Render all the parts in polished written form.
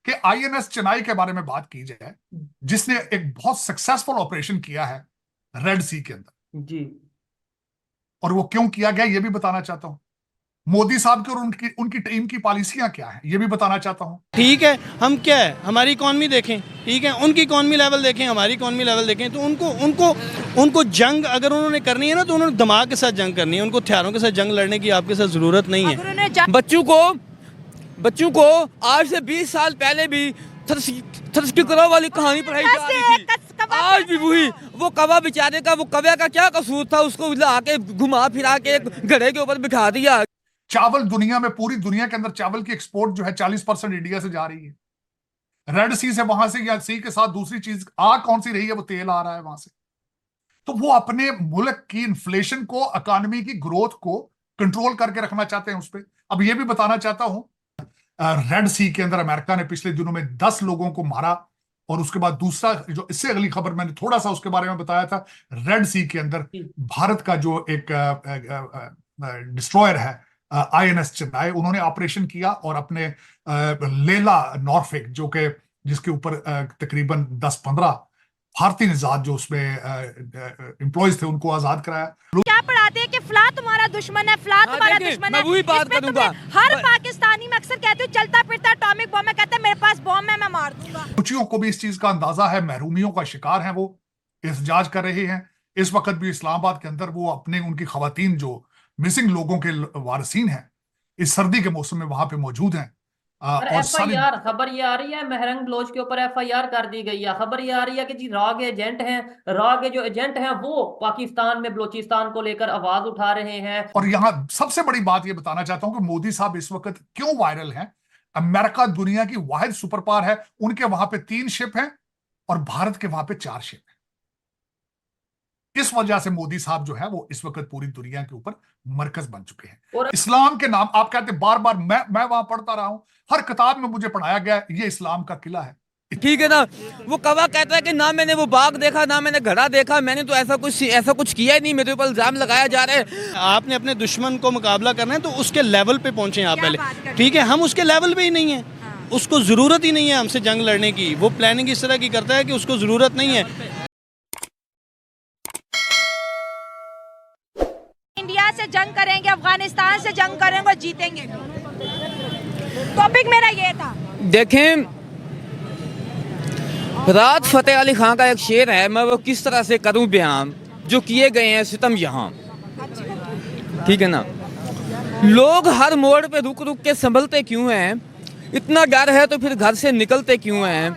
कि आईएनएस चेन्नई के बारे में बात की जाए, जिसने एक बहुत सक्सेसफुल ऑपरेशन किया है रेड सी के अंदर। जी। और वो क्यों किया गया ये भी बताना चाहता हूं। मोदी साहब की और उनकी उनकी टीम की पॉलिसियां क्या है ये भी बताना चाहता हूं। ठीक है, हम क्या है हमारी इकॉनमी देखें, ठीक है, उनकी इकॉनमी लेवल देखें, हमारी इकॉनमी लेवल देखें, तो उनको उनको उनको जंग अगर उन्होंने करनी है ना, तो उन्होंने दिमाग के साथ जंग करनी है, उनको हथियारों के साथ जंग लड़ने की आपके साथ ज़रूरत नहीं है। बच्चों को आज से 20 साल पहले भी थर्स्टिकरा वाली कहानी पढ़ाई जा रही थी। आज भी वही वो कवा बेचारे का, वो कव्या का क्या कसूर था? उसको ला के घुमा फिरा के एक घड़े के ऊपर बिठा दिया। चावल दुनिया में, पूरी दुनिया के अंदर चावल की एक्सपोर्ट जो है 40% इंडिया से जा रही है। रेड सी से, वहां से, या सी के साथ दूसरी चीज आ कौन सी रही है? वो तेल आ रहा है वहां से। तो वो अपने मुल्क की इन्फ्लेशन को, इकोनॉमी की ग्रोथ को कंट्रोल करके रखना चाहते हैं उस पर। अब ये भी बताना चाहता हूं, रेड सी के अंदर अमेरिका ने पिछले दिनों में 10 लोगों को मारा। और उसके बाद दूसरा, जो इससे अगली खबर मैंने थोड़ा सा उसके बारे में बताया था, रेड सी के अंदर भारत का जो एक डिस्ट्रॉयर है आईएनएस चेन्नई, उन्होंने ऑपरेशन किया और अपने लेला नॉर्फिक, जो कि जिसके ऊपर तकरीबन 10-15 भारतीय निजात जो उसमें एम्प्लॉयज थे, उनको आजाद कराया। क्या पढ़ाते हैं कि फला तुम्हारा दुश्मन है, फला तुम्हारा दुश्मन है। वही बात करूंगा। हर पाकिस्तानी में अक्सर कहते हो चलता फिरता एटॉमिक बॉम्ब है, कहते हैं मेरे पास बॉम्ब है, मैं मार दूंगा। रुचियों को भी इस चीज का अंदाजा है, महरूमियों का शिकार है, वो एहतजाज कर रहे हैं। इस वक्त भी इस्लामाबाद के अंदर वो अपने, उनकी खवातीन जो मिसिंग लोगों के वारसीन हैं, इस सर्दी के मौसम में वहां पे मौजूद हैं। और सारी एफआईआर खबर ये आ रही है, महरंग बलोच के ऊपर एफआईआर कर दी गई है। खबर ये आ रही है कि जी रॉ के एजेंट हैं, रॉ के जो एजेंट हैं वो पाकिस्तान में बलोचिस्तान को लेकर आवाज उठा रहे हैं। और यहां सबसे बड़ी बात यह बताना चाहता हूं कि मोदी साहब इस वक्त क्यों वायरल हैं। अमेरिका दुनिया की वाहिद सुपर पावर है, उनके वहां पे 3 शिप हैं और भारत के वहां पे 4 शिप हैं। इस वजह से मोदी साहब जो है वो इस वक्त पूरी दुनिया के ऊपर मरकज बन चुके हैं। और इस्लाम के नाम आप कहते, बार बार मैं वहां पढ़ता रहा हूं, हर किताब में मुझे पढ़ाया गया ये इस्लाम का किला है। ठीक है ना, वो कवा कहता है कि ना मैंने वो बाग देखा, ना मैंने घड़ा देखा, मैंने तो ऐसा कुछ किया ही नहीं, मेरे ऊपर इल्जाम लगाया जा रहा है। आपने अपने दुश्मन को मुकाबला करना है तो उसके लेवल पे पहुंचे आप पहले, ठीक है, हम उसके लेवल पे ही नहीं है, उसको ज़रूरत ही नहीं है हमसे जंग लड़ने की। वो प्लानिंग इस तरह की करता है कि उसको ज़रूरत नहीं है। इंडिया से जंग करेंगे, अफगानिस्तान से जंग करेंगे और जीतेंगे। टॉपिक मेरा ये था। देखें, राहत फतेह अली खान का एक शेर है, मैं वो किस तरह से करूं बयान, जो किए गए हैं सितम यहाँ। ठीक है ना, लोग हर मोड़ पे रुक रुक के संभलते क्यों हैं? इतना डर है तो फिर घर से निकलते क्यों हैं?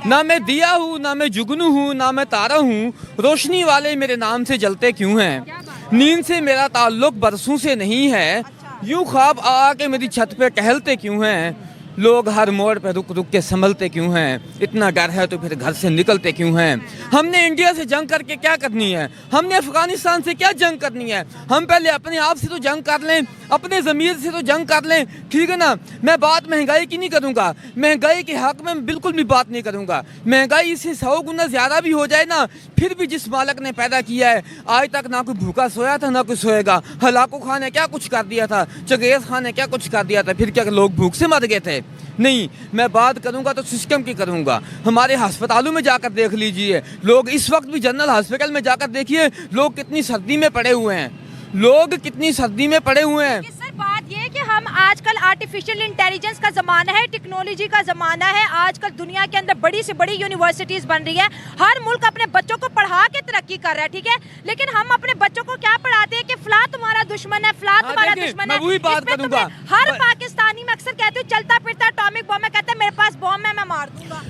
ना मैं दिया हूँ, ना मैं जुगनू हूँ, ना मैं तारा हूँ, रोशनी वाले मेरे नाम से जलते क्यों हैं? नींद से मेरा ताल्लुक बरसों से नहीं है, यूं ख्वाब आके मेरी छत पे टहलते क्यों हैं? लोग हर मोड़ पे रुक रुक के संभलते क्यों हैं? इतना डर है तो फिर घर से निकलते क्यों हैं? हमने इंडिया से जंग करके क्या करनी है? हमने अफगानिस्तान से क्या जंग करनी है? हम पहले अपने आप से तो जंग कर लें, अपने ज़मीर से तो जंग कर लें। ठीक है ना, मैं बात महंगाई की नहीं करूँगा, महंगाई के हक में बिल्कुल भी बात नहीं करूँगा। महंगाई इससे 100 गुना ज़्यादा भी हो जाए ना, फिर भी जिस मालिक ने पैदा किया है, आज तक ना कोई भूखा सोया था ना कोई सोएगा। हलाकू खान ने क्या कुछ कर दिया था, चंगेज़ खान ने क्या कुछ कर दिया था, फिर क्या लोग भूख से मर गए थे? नहीं, मैं बात करूंगा तो सिस्टम की करूंगा। हमारे अस्पतालों में जाकर देख लीजिए, लोग इस वक्त भी जनरल हॉस्पिटल में जाकर देखिए, लोग कितनी सर्दी में पड़े हुए हैं, लोग कितनी सर्दी में पड़े हुए हैं। सर बात ये है कि हम आजकल आर्टिफिशियल इंटेलिजेंस का जमाना है, टेक्नोलॉजी का जमाना है। आजकल दुनिया के अंदर बड़ी से बड़ी यूनिवर्सिटीज बन रही है, हर मुल्क अपने बच्चों को पढ़ा के तरक्की कर रहा है, ठीक है, लेकिन हम अपने बच्चों को क्या पढ़ाते हैं कि फला तुम्हारा दुश्मन है, फला तुम्हारा दुश्मन है। वही बात करूंगा। हर पाकिस्तानी में अक्सर कहते हो चलता फिरता एटॉमिक बॉम्ब है, कहते हैं मेरे पास बॉम्ब है, मैं मार दूंगा।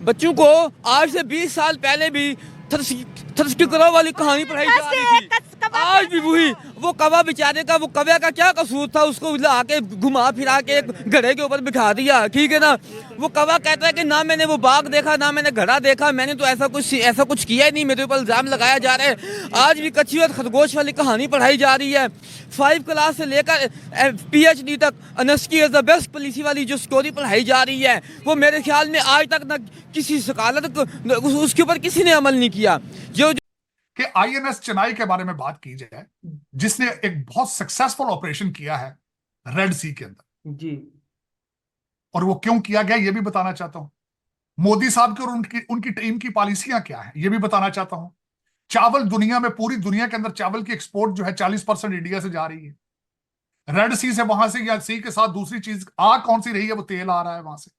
बच्चों को आज से 20 साल पहले भी थर्स्टिकरा वाली कहानी पढ़ाई जा रही थी। आज भी वही वो कवा बेचारे का, वो कव्या का क्या कसूर था? उसको ला के घुमा फिरा के एक घड़े के ऊपर बिठा दिया। ठीक है ना, वो कवा कहता है कि ना मैंने वो बाग देखा, ना मैंने घड़ा देखा, मैंने तो ऐसा कुछ किया ही नहीं, मेरे ऊपर इल्जाम लगाया जा रहा है। आज भी कच्ची और खरगोश वाली कहानी पढ़ाई जा रही है। 5 क्लास से लेकर PhD तक अनस्की इज द बेस्ट पॉलिसी वाली जो स्टोरी पढ़ाई जा रही है, वो मेरे ख्याल में आज तक ना किसी सकालत को उसके ऊपर किसी ने अमल नहीं किया। जो कि आईएनएस चेन्नई के बारे में बात की जाए, जिसने एक बहुत सक्सेसफुल ऑपरेशन किया है रेड सी के अंदर। जी। और वो क्यों किया गया ये भी बताना चाहता हूं। मोदी साहब की और उनकी उनकी टीम की पॉलिसियां क्या है ये भी बताना चाहता हूं। चावल दुनिया में, पूरी दुनिया के अंदर चावल की एक्सपोर्ट जो है 40% इंडिया से जा रही है। रेड सी से, वहां से या सी के साथ दूसरी चीज आ कौन सी रही है, वो तेल आ रहा है वहां से।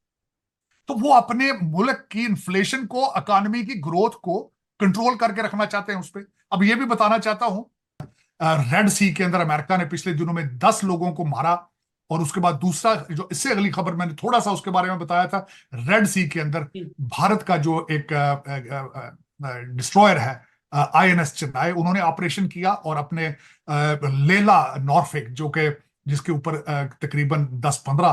तो वो अपने मुल्क की इन्फ्लेशन को, इकोनॉमी की ग्रोथ को कंट्रोल करके रखना चाहते हैं उस पर। अब ये भी बताना चाहता हूं, रेड सी के अंदर अमेरिका ने पिछले दिनों में 10 लोगों को मारा। और उसके बाद दूसरा, जो इससे अगली खबर मैंने थोड़ा सा उसके बारे में बताया था, रेड सी के अंदर भारत का जो एक डिस्ट्रॉयर है आईएनएस चेन्नई, उन्होंने ऑपरेशन किया और अपने लेला नॉर्फिक, जो कि जिसके ऊपर तकरीबन 10-15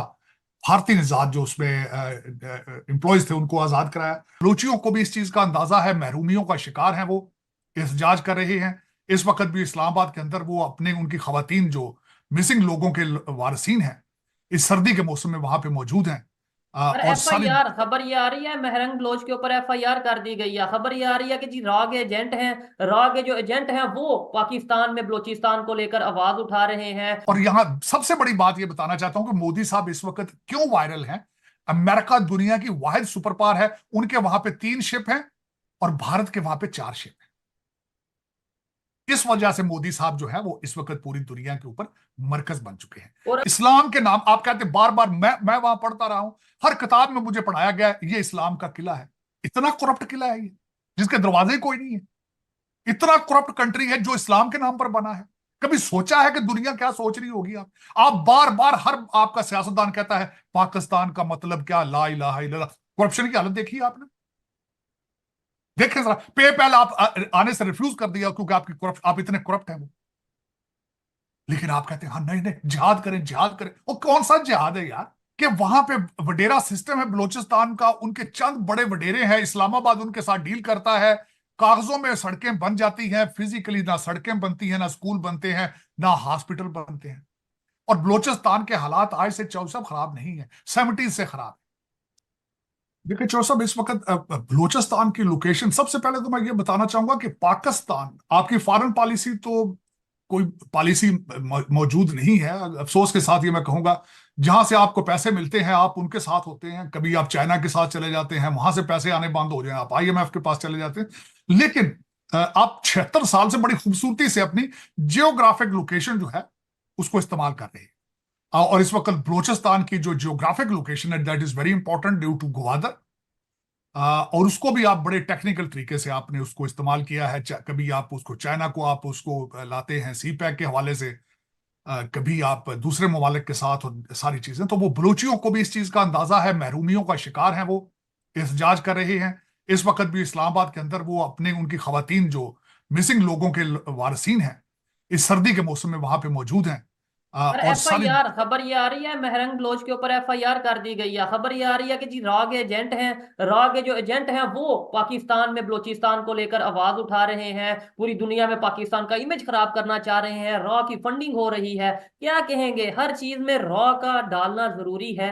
भारतीय निजात जो उसमें एम्प्लॉयज थे, उनको आजाद कराया। बलूचियों को भी इस चीज का अंदाजा है, महरूमियों का शिकार है, वो एहतजाज कर रहे हैं। इस वक्त भी इस्लामाबाद के अंदर वो अपने, उनकी खवातीन जो मिसिंग लोगों के वारसीन हैं, इस सर्दी के मौसम में वहां पे मौजूद हैं। और और सारी एफआईआर, खबर ये आ रही है महरंग बलोच के ऊपर एफआईआर कर दी गई है। खबर ये आ रही है कि जी रॉ के एजेंट हैं, रॉ के जो एजेंट हैं वो पाकिस्तान में बलोचिस्तान को लेकर आवाज उठा रहे हैं। और यहां सबसे बड़ी बात यह बताना चाहता हूं कि मोदी साहब इस वक्त क्यों वायरल हैं। अमेरिका दुनिया की वाहिद सुपर पावर है, उनके वहां पे 3 शिप हैं और भारत के वहां पे 4 शिप हैं। इस वजह से मोदी साहब जो है वो इस वक्त पूरी दुनिया के ऊपर मरकज बन चुके हैं। और इस्लाम के नाम, आप कहते बार बार, मैं वहां पढ़ता रहा हूं, हर किताब में मुझे पढ़ाया गया ये इस्लाम का किला है। इतना करप्ट किला है ये, जिसके दरवाजे कोई नहीं है। इतना करप्ट कंट्री है जो इस्लाम के नाम पर बना है। कभी सोचा है कि दुनिया क्या सोच रही होगी? आप बार बार, हर आपका सियासतदान कहता है पाकिस्तान का मतलब क्या, ला इलाहा इल्लल्लाह। करप्शन की हालत देखी आपने? देखें जरा, पेपैल आप आने से रिफ्यूज कर दिया क्योंकि आपकी करप्ट, आप इतने करप्ट हैं वो। लेकिन आप कहते हैं हाँ नहीं नहीं, जिहाद करें जिहाद करें। वो कौन सा जिहाद है यार? कि वहां पे वडेरा सिस्टम है बलूचिस्तान का, उनके चंद बड़े वडेरे हैं, इस्लामाबाद उनके साथ डील करता है, कागजों में सड़कें बन जाती हैं, फिजिकली ना सड़कें बनती हैं, ना स्कूल बनते हैं, ना हॉस्पिटल बनते हैं। और बलूचिस्तान के हालात आज से 4 खराब नहीं है, 70 से खराब। देखिए चौर साहब, इस वक्त बलूचिस्तान की लोकेशन, सबसे पहले तो मैं ये बताना चाहूंगा कि पाकिस्तान, आपकी फॉरेन पॉलिसी तो कोई पॉलिसी मौजूद नहीं है। अफसोस के साथ ये मैं कहूंगा, जहां से आपको पैसे मिलते हैं आप उनके साथ होते हैं। कभी आप चाइना के साथ चले जाते हैं, वहां से पैसे आने बंद हो जाए, आप आईएमएफ के पास चले जाते हैं। लेकिन आप 76 साल से बड़ी खूबसूरती से अपनी जियोग्राफिक लोकेशन जो है उसको इस्तेमाल कर रहे हैं। और इस वक्त बलूचिस्तान की जो जियोग्राफिक लोकेशन है, that is very important due to Gwadar. और उसको भी आप बड़े टेक्निकल तरीके से आपने उसको इस्तेमाल किया है। कभी आप उसको चाइना को आप उसको लाते हैं सी पैक के हवाले से, कभी आप दूसरे ममालिक के साथ, और सारी चीजें। तो वो बलूचियों को भी इस चीज का अंदाजा है, महरूमियों का शिकार है, वो एहतजाज कर रहे हैं। इस वक्त भी इस्लामाबाद के अंदर वो अपने, उनकी खवातीन जो मिसिंग लोगों के वारसीन हैं, इस सर्दी के मौसम में वहां पे मौजूद हैं। और और सारी एफआईआर, खबर ये आ रही है महरंग बलोच के ऊपर एफआईआर कर दी गई है। खबर ये आ रही है कि जी रॉ के एजेंट हैं, रॉ के जो एजेंट हैं वो पाकिस्तान में बलोचिस्तान को लेकर आवाज उठा रहे हैं, पूरी दुनिया में पाकिस्तान का इमेज खराब करना चाह रहे हैं, रॉ की फंडिंग हो रही है। क्या कहेंगे, हर चीज में रॉ का डालना जरूरी है?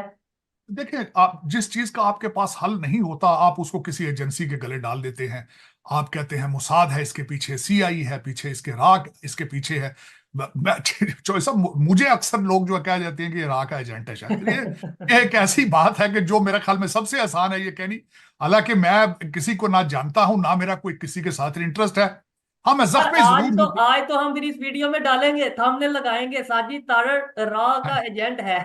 देखिए, आप जिस चीज का आपके पास हल नहीं होता, आप उसको किसी एजेंसी के गले डाल देते हैं। आप कहते हैं मुसाद है इसके पीछे, सीआई है पीछे, इसके राग इसके पीछे है। चॉइस, मुझे अक्सर लोग जो कह जाते हैं कि ये राग का एजेंट है। शायद ये एक ऐसी बात है कि जो मेरे ख्याल में सबसे आसान है ये कहनी। हालांकि मैं किसी को ना जानता हूं, ना मेरा कोई किसी के साथ इंटरेस्ट है। हाँ, मैं और जख्मी आज जरूर तो हूं। आज तो हम फिर इस वीडियो में डालेंगे, थंबनेल लगाएंगे, साजिद तारड़ रॉ का एजेंट है।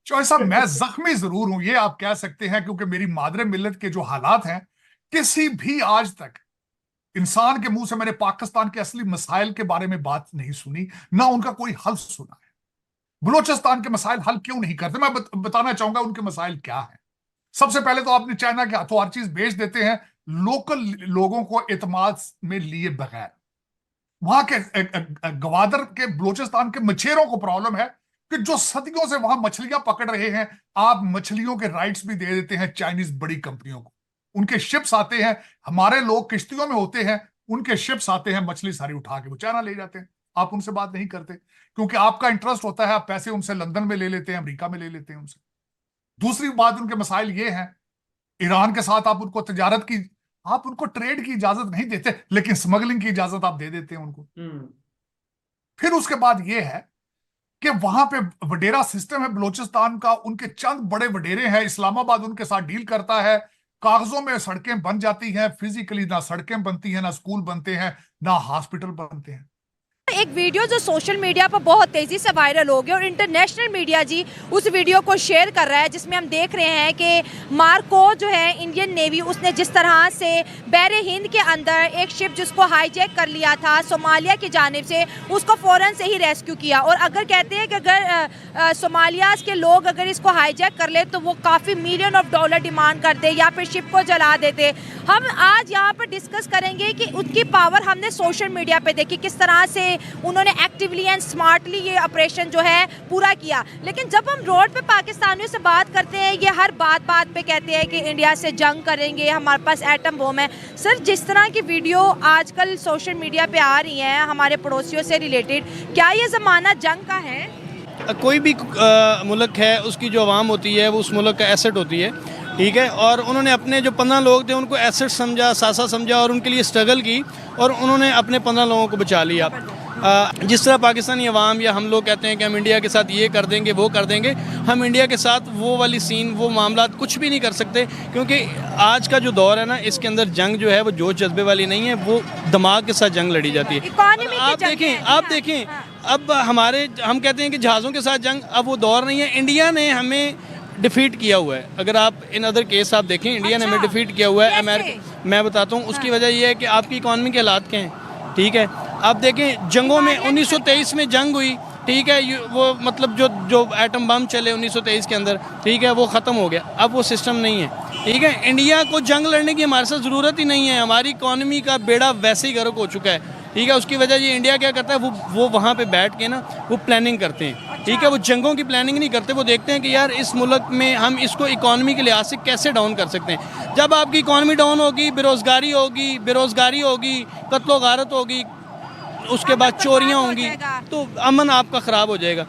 चॉइस साहब, मैं जख्मी जरूर हूं, ये आप कह सकते हैं, क्योंकि मेरी मादरे मिल्लत के जो हालात हैं, किसी भी आज तक इंसान के मुंह से मैंने पाकिस्तान के असली मसाइल के बारे में बात नहीं सुनी, ना उनका कोई हल सुना है। बलूचिस्तान के मसाइल हल क्यों नहीं करते, मैं बताना चाहूंगा उनके मसाइल क्या है। सबसे पहले तो आपने चाइना के हाथों हर चीज बेच देते हैं, लोकल लोगों को एतमाद में लिए बगैर। वहां के गवादर के, बलूचिस्तान के मछेरों को प्रॉब्लम है कि जो सदियों से वहां मछलियां पकड़ रहे हैं, आप मछलियों के राइट्स भी दे देते हैं चाइनीज बड़ी कंपनियों को। उनके शिप्स आते हैं, हमारे लोग किश्तियों में होते हैं, उनके शिप्स आते हैं, मछली सारी उठा के वो चाइना ले जाते हैं। आप उनसे बात नहीं करते क्योंकि आपका इंटरेस्ट होता है, आप पैसे उनसे लंदन में ले लेते हैं, अमेरिका में ले लेते हैं उनसे। दूसरी बात, उनके मसाइल ये हैं, ईरान के साथ आप उनको तजारत की, आप उनको ट्रेड की इजाजत नहीं देते, लेकिन स्मगलिंग की इजाजत आप दे देते हैं उनको। फिर उसके बाद ये है कि वहां पे वडेरा सिस्टम है बलूचिस्तान का, उनके चंद बड़े वडेरे हैं, इस्लामाबाद उनके साथ डील करता है, कागजों में सड़कें बन जाती हैं, फिजिकली ना सड़कें बनती हैं, ना स्कूल बनते हैं, ना हॉस्पिटल बनते हैं। एक वीडियो जो सोशल मीडिया पर बहुत तेजी से वायरल हो गया और इंटरनेशनल मीडिया जी उस वीडियो को शेयर कर रहा है, जिसमें हम देख रहे हैं कि मार्को जो है इंडियन नेवी, उसने जिस तरह से बहरे हिंद के अंदर एक शिप जिसको हाईजैक कर लिया था सोमालिया की जानिब से, उसको फ़ौरन से ही रेस्क्यू किया। और अगर कहते हैं कि अगर सोमालिया के लोग अगर इसको हाईजैक कर ले तो वो काफ़ी $मिलियन डिमांड करते या फिर शिप को जला देते। हम आज यहाँ पर डिस्कस करेंगे कि उसकी पावर हमने सोशल मीडिया पे देखी, किस तरह से उन्होंने एक्टिवली एंड स्मार्टली ये ऑपरेशन जो है पूरा किया। लेकिन जब हम रोड पे पाकिस्तानियों से बात करते हैं, ये हर बात पे कहते हैं कि इंडिया से जंग करेंगे, हमारे पास एटम बम है। सर, जिस तरह की वीडियो आजकल सोशल मीडिया पे आ रही हैं हमारे पड़ोसियों से रिलेटेड, क्या ये ज़माना जंग का है? कोई भी मुल्क है, उसकी जो आवाम होती है वो उस मुल्क का एसेट होती है, ठीक है। और उन्होंने अपने जो 15 लोग थे उनको एसेट समझा, सासा समझा और उनके लिए स्ट्रगल की और उन्होंने अपने 15 लोगों को बचा लिया। जिस तरह पाकिस्तानी अवाम या हम लोग कहते हैं कि हम इंडिया के साथ ये कर देंगे वो कर देंगे, हम इंडिया के साथ वो वाली सीन, वो मामला कुछ भी नहीं कर सकते, क्योंकि आज का जो दौर है ना, इसके अंदर जंग जो है वो जोश जज्बे वाली नहीं है, वो दिमाग के साथ जंग लड़ी जाती है। आप देखें अब हम कहते हैं कि जहाज़ों के साथ जंग, अब वो दौर नहीं है। इंडिया ने हमें डिफीट किया हुआ है। अगर आप इन अदर केस आप देखें, इंडिया ने हमें डिफीट किया हुआ है। अमेरिका, मैं बताता हूँ उसकी वजह यह है कि आपकी इकॉनमी के हालात क्या हैं, ठीक है। आप देखें जंगों में 1923 में जंग हुई, ठीक है, वो मतलब जो एटम बम चले 1923 के अंदर, ठीक है, वो ख़त्म हो गया। अब वो सिस्टम नहीं है, ठीक है। इंडिया को जंग लड़ने की हमारे साथ ज़रूरत ही नहीं है, हमारी इकॉनमी का बेड़ा वैसे ही गर्क हो चुका है, ठीक है। उसकी वजह ये इंडिया क्या करता है, वो वहाँ पे बैठ के ना वो प्लानिंग करते हैं, ठीक है। वो जंगों की प्लानिंग नहीं करते, वो देखते हैं कि यार इस मुल्क में हम इसको इकॉनमी के लिहाज से कैसे डाउन कर सकते हैं। जब आपकी इकॉनमी डाउन होगी, बेरोज़गारी होगी, कत्लो गारत होगी, उसके बाद चोरियाँ होंगी, तो अमन आपका ख़राब हो जाएगा।